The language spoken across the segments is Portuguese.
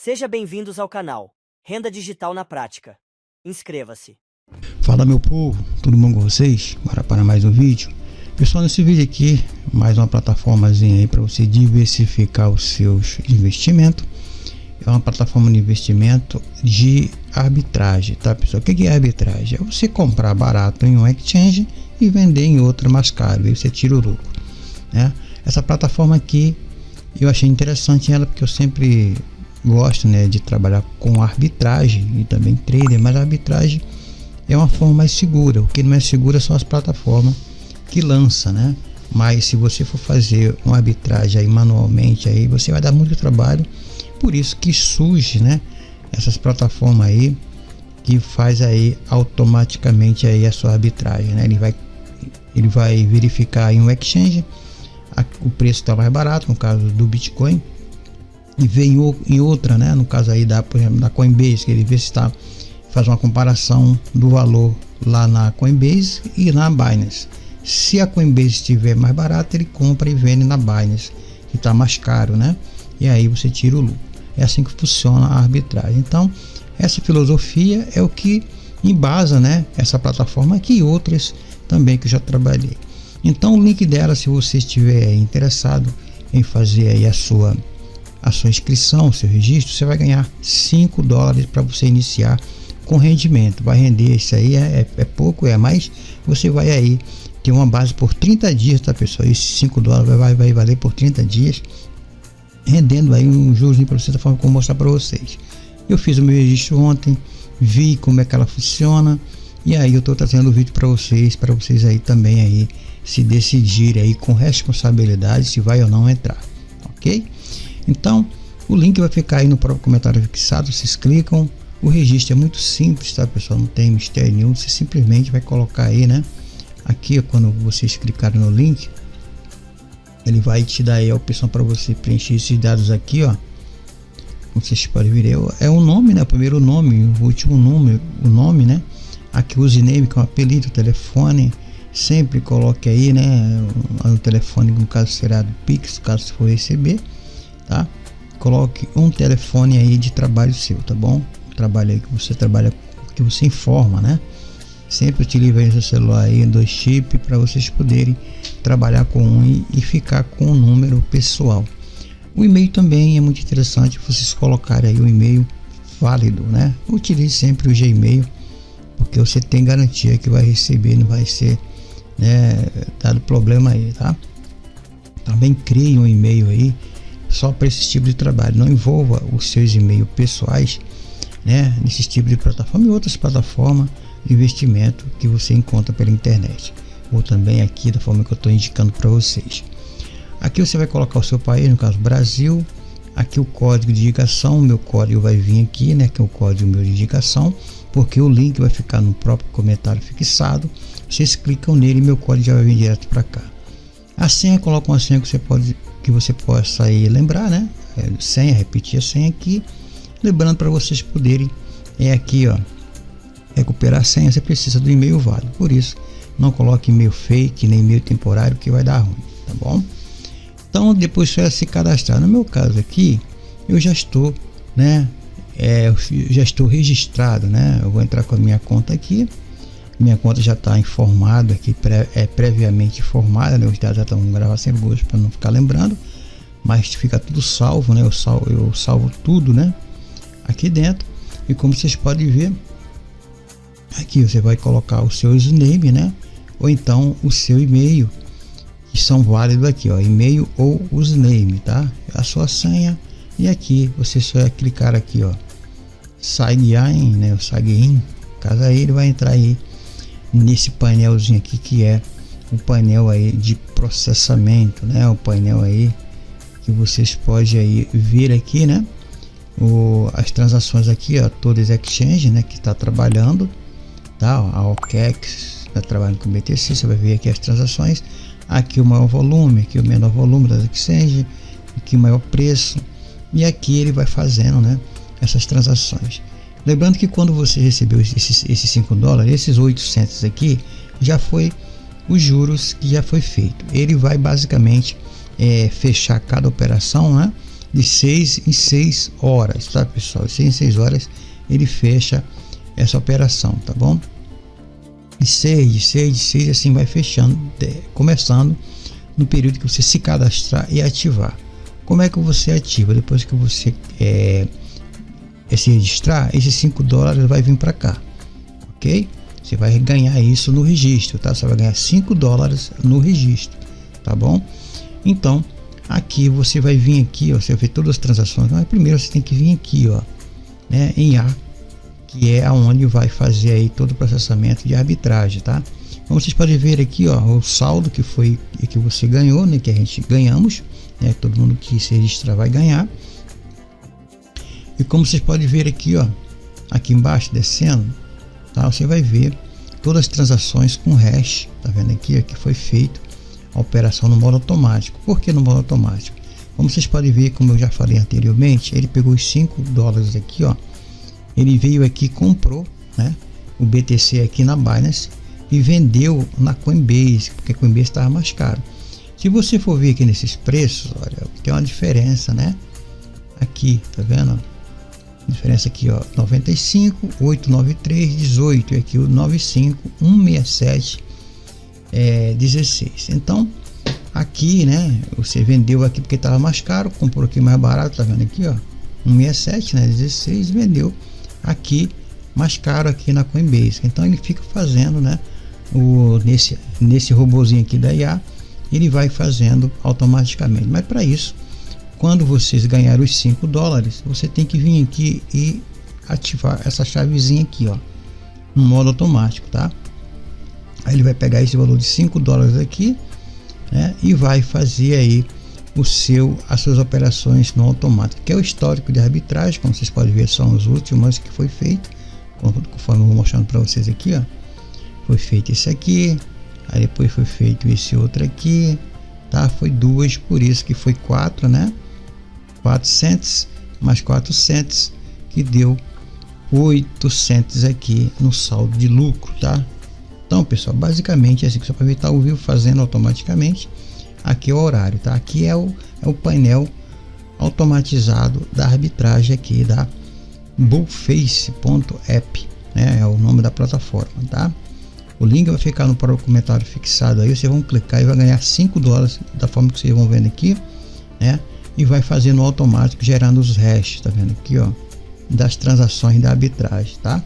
Seja bem-vindos ao canal Renda Digital na Prática. Inscreva-se. Fala meu povo, tudo bom com vocês? Bora para mais um vídeo. Pessoal, nesse vídeo aqui, mais uma plataformazinha aí para você diversificar os seus investimentos. É uma plataforma de investimento de arbitragem, tá pessoal? O que é arbitragem? É você comprar barato em um exchange e vender em outro mais caro, aí você tira o lucro, né? Essa plataforma aqui, eu achei interessante ela porque eu sempre gosto, né, de trabalhar com arbitragem e também trader, mas a arbitragem é uma forma mais segura. O que não é segura são as plataformas que lança, né? Mas se você for fazer uma arbitragem aí manualmente, aí você vai dar muito trabalho. Por isso que surge, né, essas plataformas aí que faz aí automaticamente aí a sua arbitragem, né? Ele vai verificar em um exchange o preço está mais barato, no caso do Bitcoin, e vê em outra, né, no caso aí por exemplo, da Coinbase, que ele vê se faz uma comparação do valor lá na Coinbase e na Binance. Se a Coinbase estiver mais barata, ele compra e vende na Binance, que está mais caro, né? E aí você tira o lucro. É assim que funciona a arbitragem. Então, essa filosofia é o que embasa, né, essa plataforma aqui e outras também que eu já trabalhei. Então, o link dela, se você estiver interessado em fazer aí a sua inscrição, seu registro, você vai ganhar $5 para você iniciar com rendimento. Vai render, isso aí é pouco, mas você vai aí ter uma base por 30 dias, tá pessoal? Esses $5 vai valer por 30 dias, rendendo aí um juros para você, da forma como eu mostrar para vocês. Eu fiz o meu registro ontem, vi como é que ela funciona, e aí eu estou trazendo o vídeo para vocês aí também aí se decidirem aí com responsabilidade se vai ou não entrar, ok? Então, o link vai ficar aí no próprio comentário fixado, vocês clicam. O registro é muito simples, tá pessoal? Não tem mistério nenhum, você simplesmente vai colocar aí, né? Aqui, quando vocês clicarem no link, ele vai te dar aí a opção para você preencher esses dados aqui, ó. Como vocês podem ver, é um nome, né? O primeiro nome, o último nome, o nome, né? Aqui o username, que é um apelido, o telefone. Sempre coloque aí, né? O telefone, no caso será do Pix, caso você for receber, tá? Coloque um telefone aí de trabalho seu, tá bom? Trabalho aí que você trabalha, que você informa, né? Sempre utilize seu celular aí, 2 chips, para vocês poderem trabalhar com um e ficar com um número pessoal. O e-mail também é muito interessante, vocês colocarem aí o e-mail válido, né? Utilize sempre o Gmail, porque você tem garantia que vai receber, não vai ser, né, dado problema aí, tá? Também crie um e-mail aí só para esse tipo de trabalho. Não envolva os seus e-mails pessoais, né, nesse tipo de plataforma e outras plataformas de investimento que você encontra pela internet, ou também aqui da forma que eu estou indicando para vocês. Aqui você vai colocar o seu país, no caso Brasil. Aqui o código de indicação, meu código vai vir aqui, né, que é o código meu de indicação, porque o link vai ficar no próprio comentário fixado. Vocês clicam nele e meu código já vai vir direto para cá. A senha, coloca uma senha que você possa aí lembrar, né? Senha, repetir a senha aqui. Lembrando, para vocês poderem aqui, ó, recuperar a senha, você precisa do e-mail válido. Por isso, não coloque e-mail fake nem e-mail temporário, que vai dar ruim, tá bom? Então, depois só é se cadastrar. No meu caso aqui, eu já estou, né? Eu já estou registrado, né? Eu vou entrar com a minha conta aqui. Minha conta já está informada aqui, previamente informada, né? Os dados já estão gravados sem gosto para não ficar lembrando, mas fica tudo salvo, né? Eu salvo tudo, né, aqui dentro. E como vocês podem ver, aqui você vai colocar o seu username, né? Ou então o seu e-mail, que são válidos aqui, ó, e-mail ou username, tá? A sua senha. E aqui você só vai clicar aqui, ó, sign in, né? O sign in. Caso aí ele vai entrar aí nesse painelzinho aqui, que é o painel aí de processamento, né? O painel aí que vocês podem aí ver aqui, né? As transações aqui, ó, todas exchange, né, que está trabalhando, tá? A OKEx está trabalhando com BTC, você vai ver aqui as transações. Aqui o maior volume, aqui o menor volume das exchange, aqui o maior preço, e aqui ele vai fazendo, né, essas transações. Lembrando que quando você recebeu esses $5, esses 800 aqui, já foi os juros que já foi feito. Ele vai basicamente fechar cada operação, né, de 6 em 6 horas, tá pessoal? De 6 em 6 horas ele fecha essa operação, tá bom? De 6 assim vai fechando, começando no período que você se cadastrar e ativar. Como é que você ativa? Depois que você se registrar, esses 5 dólares vai vir para cá, ok? Você vai ganhar isso no registro, tá? Você vai ganhar 5 dólares no registro, tá bom? Então aqui você vai vir aqui, ó, você vai ver todas as transações, mas primeiro você tem que vir aqui, ó, né, em A, que é aonde vai fazer aí todo o processamento de arbitragem, tá? Como vocês podem ver aqui, ó, o saldo que foi que você ganhou, né, que a gente ganhamos, né, todo mundo que se registrar vai ganhar. E como vocês podem ver aqui, ó, aqui embaixo descendo, tá? Você vai ver todas as transações com hash, tá vendo aqui, ó, que foi feito a operação no modo automático. Por que no modo automático? Como vocês podem ver, como eu já falei anteriormente, ele pegou os 5 dólares aqui, ó, ele veio aqui, comprou, né, o BTC aqui na Binance e vendeu na Coinbase, porque a Coinbase estava mais caro. Se você for ver aqui nesses preços, olha, tem uma diferença, né? Aqui, tá vendo? Diferença aqui, ó, 95, 893, 18 e aqui o 95, 167, 16. Então, aqui, né, você vendeu aqui porque estava mais caro, comprou aqui mais barato, tá vendo aqui, ó, 167, né, 16, vendeu aqui mais caro aqui na Coinbase. Então ele fica fazendo, né, nesse robozinho aqui da IA, ele vai fazendo automaticamente. Mas para isso, quando vocês ganharem os 5 dólares, você tem que vir aqui e ativar essa chavezinha aqui, ó, no modo automático, tá? Aí ele vai pegar esse valor de 5 dólares aqui, né, e vai fazer aí as suas operações no automático, que é o histórico de arbitragem. Como vocês podem ver, são os últimos que foi feito, conforme eu vou mostrando para vocês aqui, ó. Foi feito esse aqui, aí depois foi feito esse outro aqui, tá? Foi 2, por isso que foi 4, né? 400 mais 400, que deu 800 aqui no saldo de lucro, tá? Então, pessoal, basicamente é assim que você pode estar ao vivo fazendo automaticamente. Aqui é o horário, tá? Aqui é o painel automatizado da arbitragem aqui da Bullface.app, né? É o nome da plataforma, tá? O link vai ficar no comentário fixado aí. Vocês vão clicar e vai ganhar 5 dólares da forma que vocês vão vendo aqui, né? E vai fazer no automático, gerando os hashes, tá vendo aqui, ó, das transações da arbitragem, tá?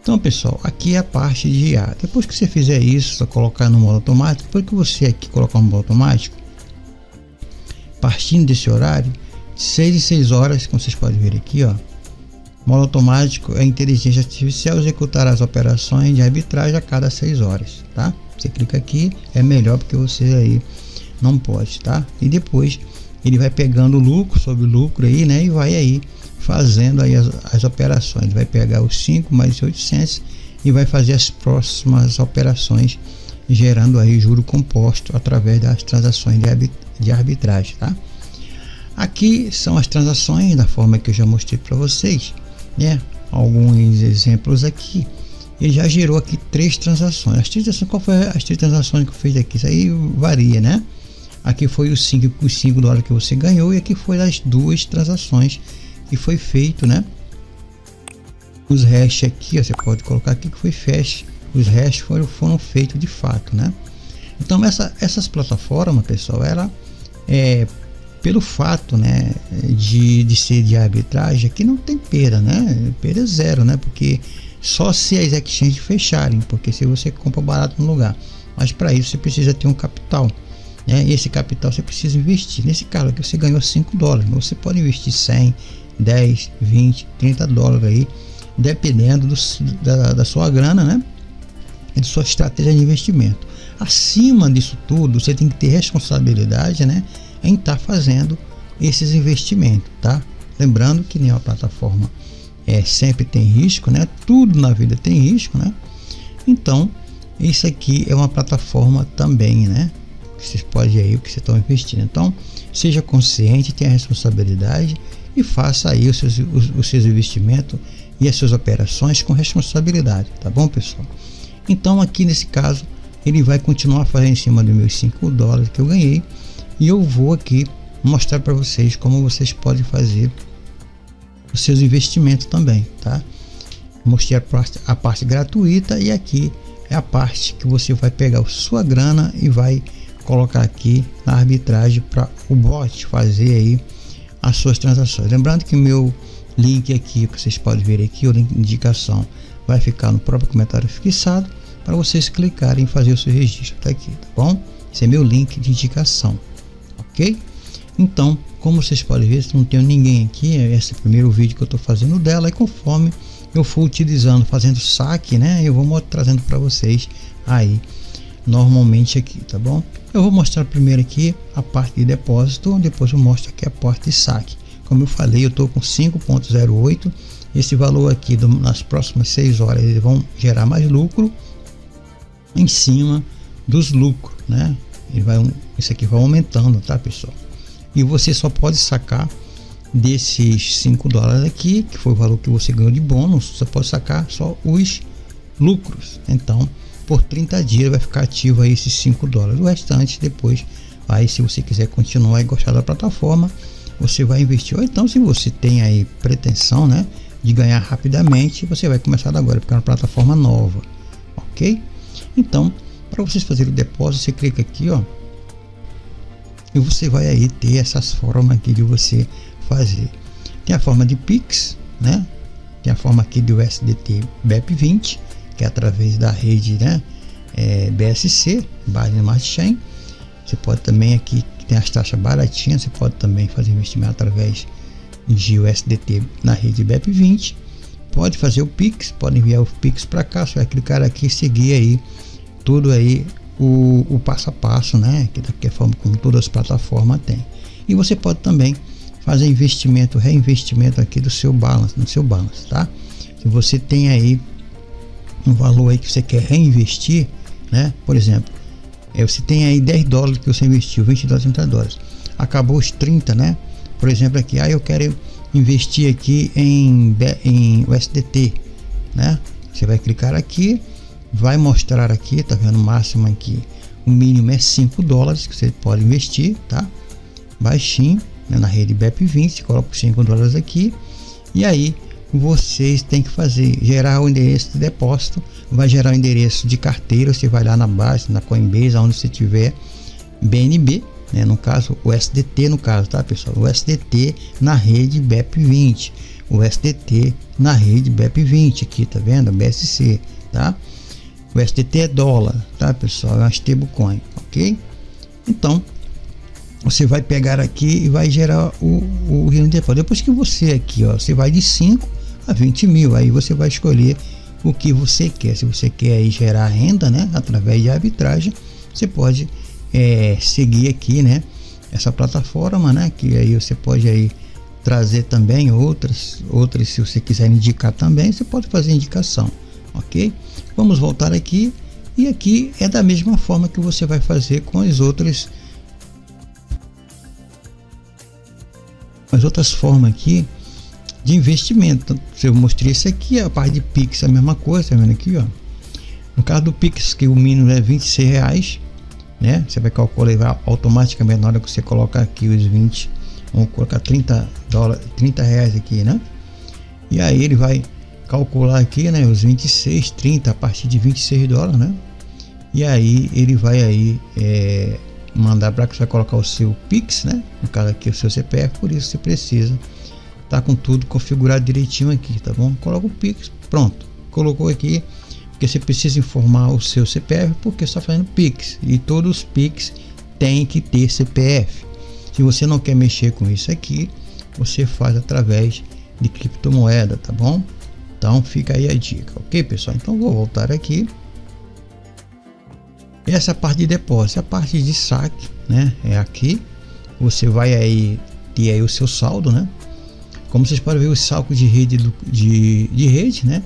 Então, pessoal, aqui é a parte de IA. Depois que você fizer isso, só colocar no modo automático. Depois que você aqui colocar no modo automático, partindo desse horário, de 6 em 6 horas, como vocês podem ver aqui, ó, modo automático, a inteligência artificial executará as operações de arbitragem a cada 6 horas, tá? Você clica aqui, é melhor porque você aí não pode, tá? E depois ele vai pegando lucro sobre lucro aí, né? E vai aí fazendo aí as operações. Vai pegar os 5 mais 800 e vai fazer as próximas operações, gerando aí juro composto através das transações de arbitragem, tá? Aqui são as transações da forma que eu já mostrei para vocês, né? Alguns exemplos aqui. Ele já gerou aqui 3 transações. As 3 transações, qual foi as 3 transações que eu fiz aqui? Isso aí varia, né? Aqui foi os 5 dólares que você ganhou, e aqui foi as 2 transações que foi feito, né? Os hash aqui, ó, você pode colocar aqui que foi hash. Os hash foram feitos de fato, né? Então essas plataformas, pessoal, ela pelo fato, né, de ser de arbitragem, aqui não tem perda, né? Perda é zero, né? Porque só se as exchanges fecharem, porque se você compra barato no lugar, mas para isso você precisa ter um capital, né? E esse capital você precisa investir. Nesse caso aqui você ganhou 5 dólares, mas você pode investir 100, 10, 20, 30 dólares aí, dependendo da sua grana, né? E de sua estratégia de investimento. Acima disso tudo, você tem que ter responsabilidade, né, em estar fazendo esses investimentos, tá? Lembrando que nenhuma plataforma sempre tem risco, né? Tudo na vida tem risco, né? Então, isso aqui é uma plataforma também, né? Vocês podem aí o que vocês estão investindo. Então, seja consciente, tenha responsabilidade e faça aí os seus investimentos e as suas operações com responsabilidade, tá bom, pessoal? Então, aqui nesse caso, ele vai continuar fazendo em cima dos meus 5 dólares que eu ganhei, e eu vou aqui mostrar para vocês como vocês podem fazer os seus investimentos também, tá? Mostrei a parte gratuita, e aqui é a parte que você vai pegar a sua grana e vai colocar aqui na arbitragem para o bot fazer aí as suas transações. Lembrando que meu link aqui, que vocês podem ver aqui, o link de indicação vai ficar no próprio comentário fixado para vocês clicarem e fazer o seu registro. Tá aqui, tá bom? Esse é meu link de indicação, ok? Então, como vocês podem ver, não tenho ninguém aqui, esse é o primeiro vídeo que eu estou fazendo dela, e conforme eu for utilizando, fazendo saque, né, eu vou trazendo para vocês aí normalmente aqui, tá bom? Eu vou mostrar primeiro aqui a parte de depósito, depois eu mostro aqui a parte de saque. Como eu falei, eu estou com 5.08, esse valor aqui nas próximas 6 horas eles vão gerar mais lucro em cima dos lucros, né? Isso aqui vai aumentando, tá, pessoal? E você só pode sacar desses 5 dólares aqui, que foi o valor que você ganhou de bônus, você pode sacar só os lucros. Então, por 30 dias vai ficar ativo aí esses 5 dólares. O restante depois, aí se você quiser continuar e gostar da plataforma, você vai investir. Ou então, se você tem aí pretensão, né, de ganhar rapidamente, você vai começar agora, porque é uma plataforma nova, ok? Então, para vocês fazerem o depósito, você clica aqui, ó, e você vai aí ter essas formas aqui de você fazer. Tem a forma de Pix, né? Tem a forma aqui do USDT BEP20, que é através da rede, né, BSC, Binance Chain. Você pode também aqui, tem as taxas baratinhas, você pode também fazer investimento através de USDT na rede BEP20. Pode fazer o Pix, pode enviar o Pix para cá, você vai clicar aqui e seguir aí tudo aí o passo a passo, né, que da forma como todas as plataformas têm. E você pode também fazer investimento, reinvestimento aqui do seu balance, no seu balance, tá? Se você tem aí um valor aí que você quer reinvestir, né, por exemplo, você tem aí 10 dólares que você investiu, 20 dólares, 30 dólares, acabou os 30, né? Por exemplo aqui, eu quero investir aqui em USDT, né? Você vai clicar aqui, vai mostrar aqui, tá vendo o máximo aqui, o mínimo é 5 dólares que você pode investir, tá? Baixinho, né, na rede BEP20, coloca os 5 dólares aqui, e aí vocês têm que gerar o endereço de depósito, vai gerar o endereço de carteira, você vai lá na base, na Coinbase, onde você tiver BNB, né, no caso o USDT, no caso, tá, pessoal? O USDT na rede BEP20, o USDT na rede BEP20 aqui, tá vendo? BSC, tá? O USDT é dólar, tá, pessoal? É uma stablecoin, ok? Então, você vai pegar aqui e vai gerar o depósito. Depois que você aqui, ó, você vai de 5 a 20 mil, aí você vai escolher o que você quer. Se você quer aí gerar renda, né, através de arbitragem, você pode seguir aqui, né, essa plataforma, né, que aí você pode aí trazer também outras, se você quiser indicar também, você pode fazer indicação, ok? Vamos voltar aqui, e aqui é da mesma forma que você vai fazer com as outras formas aqui de investimento. Se eu mostrei isso aqui, a parte de Pix é a mesma coisa, tá vendo aqui, ó? No caso do Pix, que o mínimo é R$26, né? Você vai calcular automaticamente na hora que você colocar aqui os 20, vamos colocar 30 reais aqui, né? E aí ele vai calcular aqui, né, os 26, 30 a partir de 26 dólares, né? E aí ele vai aí mandar para que você vai colocar o seu Pix, né? No caso aqui o seu CPF, por isso você precisa tá com tudo configurado direitinho aqui, tá bom? Coloca o Pix, pronto, colocou aqui, porque você precisa informar o seu CPF, porque está fazendo Pix, e todos os Pix tem que ter CPF. Se você não quer mexer com isso aqui, você faz através de criptomoeda, tá bom? Então fica aí a dica, ok, pessoal? Então vou voltar aqui. Essa parte de depósito, a parte de saque, né, é aqui. Você vai aí ter aí o seu saldo, né? Como vocês podem ver, o saldo de rede de rede, né,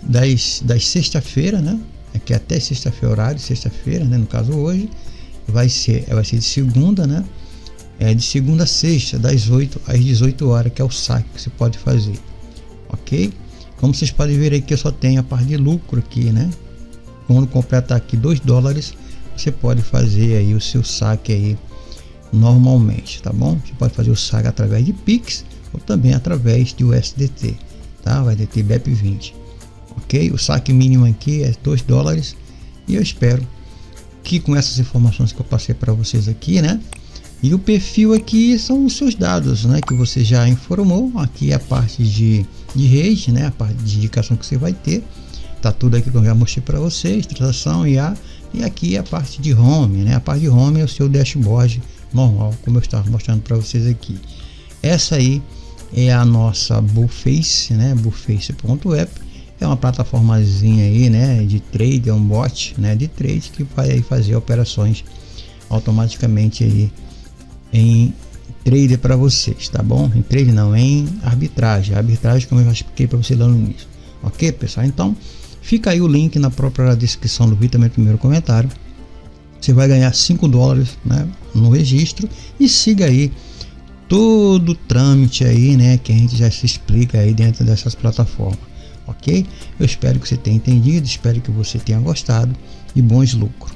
das sexta-feira, né, aqui até sexta-feira, horário de sexta-feira, né, no caso hoje vai ser de segunda, né, de segunda a sexta, das 8 às 18 horas, que é o saque que você pode fazer, ok? Como vocês podem ver aqui, eu só tenho a parte de lucro aqui, né? Quando completar aqui 2 dólares, você pode fazer aí o seu saque aí normalmente, tá bom? Você pode fazer o saque através de Pix ou também através de USDT, tá? Vai ter BEP20, ok? O saque mínimo aqui é $2 e eu espero que com essas informações que eu passei para vocês aqui, né? E o perfil aqui são os seus dados, né? Que você já informou. Aqui é a parte de rede, né? A parte de indicação que você vai ter. Tá tudo aqui que eu já mostrei para vocês, transação e aqui é a parte de home, né? A parte de home é o seu dashboard normal, como eu estava mostrando para vocês aqui. Essa aí é a nossa Bullface, né? Bullface.app. É uma plataformazinha aí, né? De trade, é um bot, né? De trade que vai aí fazer operações automaticamente aí em trade para vocês, tá bom? Em trade não, em arbitragem. Arbitragem, como eu já expliquei para você lá no início. Ok, pessoal? Então, fica aí o link na própria descrição do vídeo, também no primeiro comentário. Você vai ganhar $5, né, no registro, e siga aí todo o trâmite aí, né, que a gente já se explica aí dentro dessas plataformas, ok? Eu espero que você tenha entendido, espero que você tenha gostado e bons lucros.